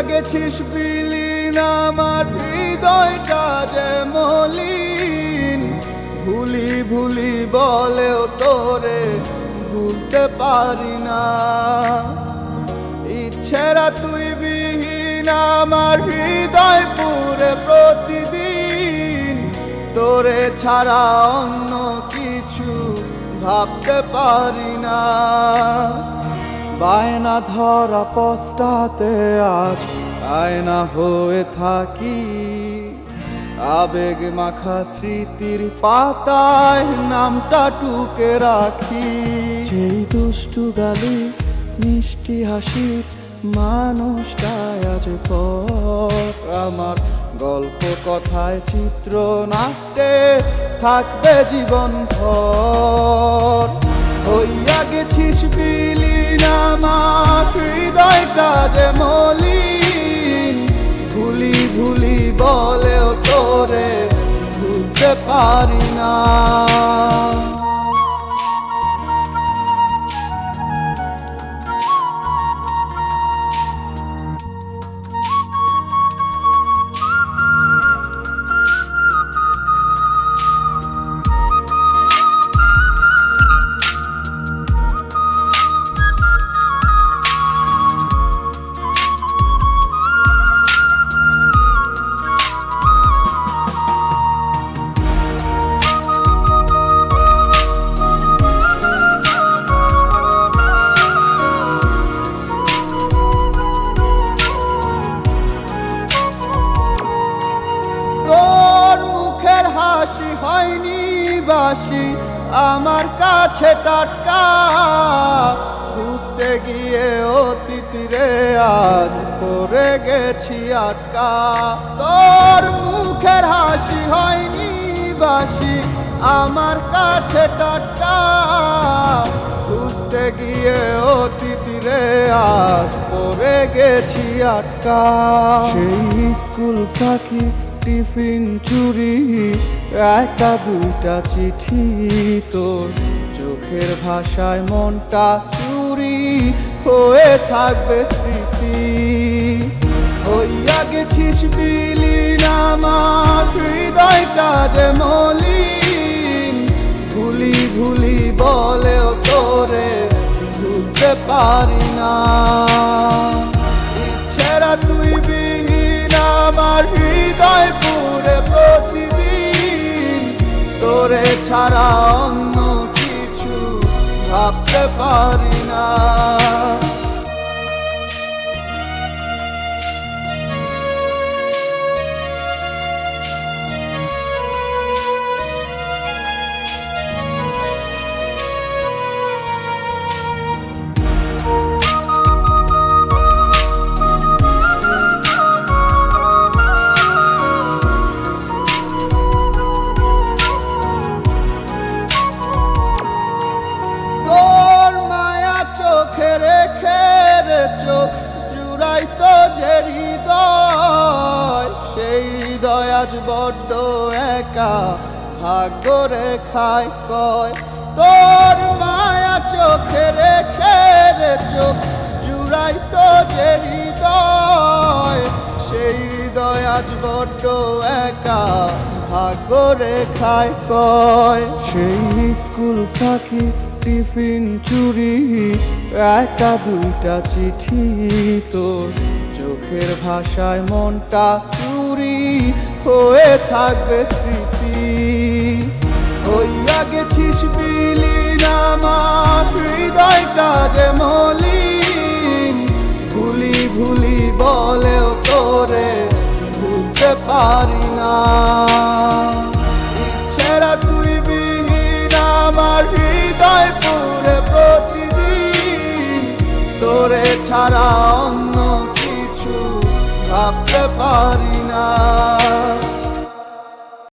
গেছিস বিলীন আমার হৃদয়টা যে মলিন, ভুলি ভুলি বলেও তোরে ভুলতে পারি না। ইচ্ছেরা তুই বিহীন আমার হৃদয় পুরে প্রতিদিন, তোরে ছাড়া অন্য কিছু ভাবতে পারি না। বায়না ধরা পথটাতে আজ আয়না হয়ে থাকি, আবেগ মাখা স্মৃতির পাতায় নামটা টুকে রাখি। সেই দুষ্টু গালি মিষ্টি হাসির মানুষটাই আজ পর, আমার গল্প কথায় চিত্র নাট্যে থাকবে জীবন ভর। হইয়া গেছিস বিলীন আমার হৃদয়টা যে মলিন, ভুলি ভুলি বলেও তোরে ভুলতে পারি না। হাসি হয়নি বাসি আমার কাছে টাটকা, খুঁজতে গিয়ে অতীতরে আজ পড়ে গেছি আটকা। তোর মুখের হাসি হয়নি বাসি আমার কাছে টাটকা, খুঁজতে গিয়ে অতীতরে আজ পড়ে গেছি আটকা। সেই স্কুল ফাঁকি টিফিন চুরি একটা দুইটা চিঠি, তোর চোখের ভাষায় মনটা চুরি হয়ে থাকবে স্মৃতি। হইয়া গেছিস বিলীন আমার হৃদয়টা যে মলিন, ভুলি ভুলি বলেও তোরে ভুলতে পারি না। ইচ্ছেরা তুই বিহীন আমার হৃদয় পুরে প্রতিদিন, তোরে ছাড়া অন্য কিছু ভাবতে পারি না। চোখ জুড়াইতো যে হৃদয়, সেই হৃদয় আজ বড্ড একা ভাগ্য রেখায় কয়। তোর মায়া চোখে রেখে চোখ জুড়াইতো যে হৃদয়, সেই হৃদয় আজ বড্ড একা ভাগ্য রেখায় কয়। সেই স্কুল ফাঁকি টিফিন চুরি একটা দুইটা চিঠি, তোর চোখের ভাষায় মনটা চুরি হয়ে থাকবে স্মৃতি। হইয়া গেছিস বিলীন আমার হৃদয়টা যে মলিন, ভুলি ভুলি বলেও তোরে ভুলতে পারি না। ইচ্ছেরা তুই বিহীন আমার হৃদয় পুরে প্রতিদিন, তোরে ছাড়া অন্য কিছু ভাবতে পারি না।